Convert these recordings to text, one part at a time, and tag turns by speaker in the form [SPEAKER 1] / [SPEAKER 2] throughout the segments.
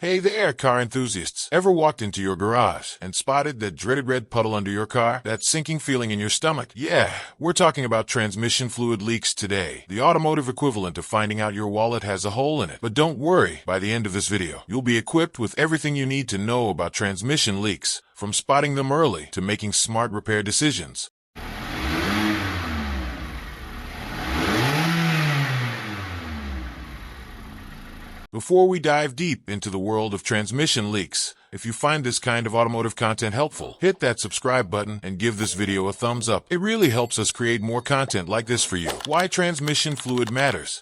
[SPEAKER 1] Hey there, car enthusiasts. Ever walked into your garage and spotted that dreaded red puddle under your car? That sinking feeling in your stomach? Yeah, we're talking about transmission fluid leaks today. The automotive equivalent of finding out your wallet has a hole in it. But don't worry, by the end of this video, you'll be equipped with everything you need to know about transmission leaks, from spotting them early to making smart repair decisions. Before we dive deep into the world of transmission leaks, if you find this kind of automotive content helpful, hit that subscribe button and give this video a thumbs up. It really helps us create more content like this for you. Why transmission fluid matters.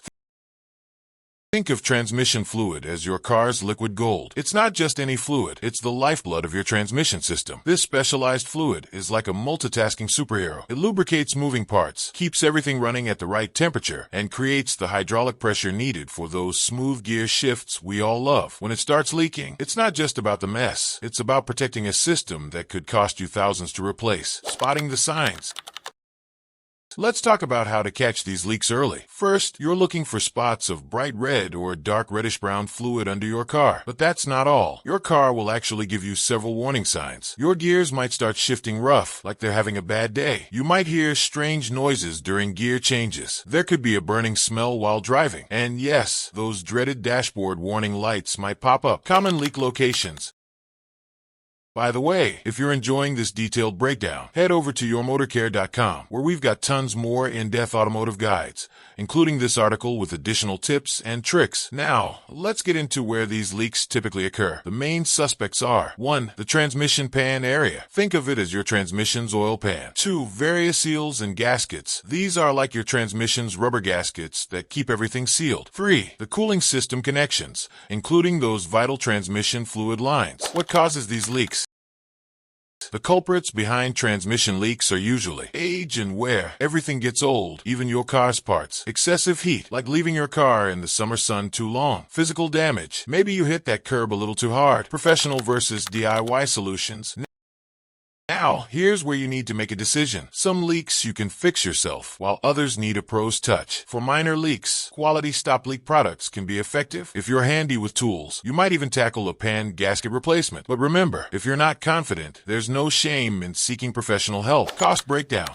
[SPEAKER 1] Think of transmission fluid as your car's liquid gold. It's not just any fluid, it's the lifeblood of your transmission system. This specialized fluid is like a multitasking superhero. It lubricates moving parts, keeps everything running at the right temperature, and creates the hydraulic pressure needed for those smooth gear shifts we all love. When it starts leaking, it's not just about the mess. It's about protecting a system that could cost you thousands to replace. Spotting the signs. Let's talk about how to catch these leaks early. First, you're looking for spots of bright red or dark reddish-brown fluid under your car. But that's not all. Your car will actually give you several warning signs. Your gears might start shifting rough, like they're having a bad day. You might hear strange noises during gear changes. There could be a burning smell while driving. And yes, those dreaded dashboard warning lights might pop up. Common leak locations. By the way, if you're enjoying this detailed breakdown, head over to yourmotorcare.com, where we've got tons more in-depth automotive guides, including this article with additional tips and tricks. Now, let's get into where these leaks typically occur. The main suspects are 1. The transmission pan area. Think of it as your transmission's oil pan. 2. Various seals and gaskets. These are like your transmission's rubber gaskets that keep everything sealed. 3. The cooling system connections, including those vital transmission fluid lines. What causes these leaks? The culprits behind transmission leaks are usually age and wear. Everything gets old, even your car's parts. Excessive heat, like leaving your car in the summer sun too long. Physical damage. Maybe you hit that curb a little too hard. Professional versus DIY solutions. Now, here's where you need to make a decision. Some leaks you can fix yourself, while others need a pro's touch. For minor leaks, quality stop leak products can be effective. If you're handy with tools, you might even tackle a pan gasket replacement. But remember, if you're not confident, there's no shame in seeking professional help. Cost breakdown.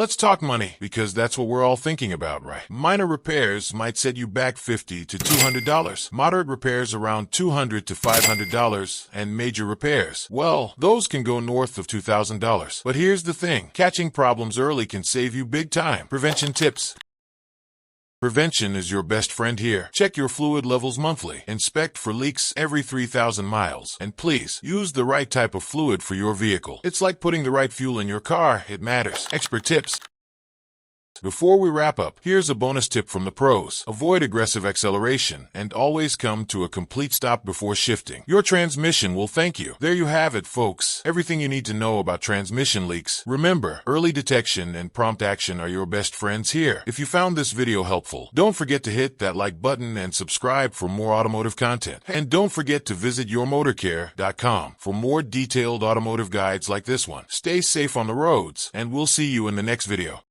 [SPEAKER 1] Let's talk money, because that's what we're all thinking about, right? Minor repairs might set you back $50 to $200. Moderate repairs around $200 to $500. And major repairs, well, those can go north of $2,000. But here's the thing. Catching problems early can save you big time. Prevention tips. Prevention is your best friend here. Check your fluid levels monthly. Inspect for leaks every 3,000 miles. And please, use the right type of fluid for your vehicle. It's like putting the right fuel in your car. It matters. Expert tips. Before we wrap up, here's a bonus tip from the pros. Avoid aggressive acceleration and always come to a complete stop before shifting. Your transmission will thank you. There you have it, folks. Everything you need to know about transmission leaks. Remember, early detection and prompt action are your best friends here. If you found this video helpful, don't forget to hit that like button and subscribe for more automotive content. And don't forget to visit yourmotorcare.com for more detailed automotive guides like this one. Stay safe on the roads, and we'll see you in the next video.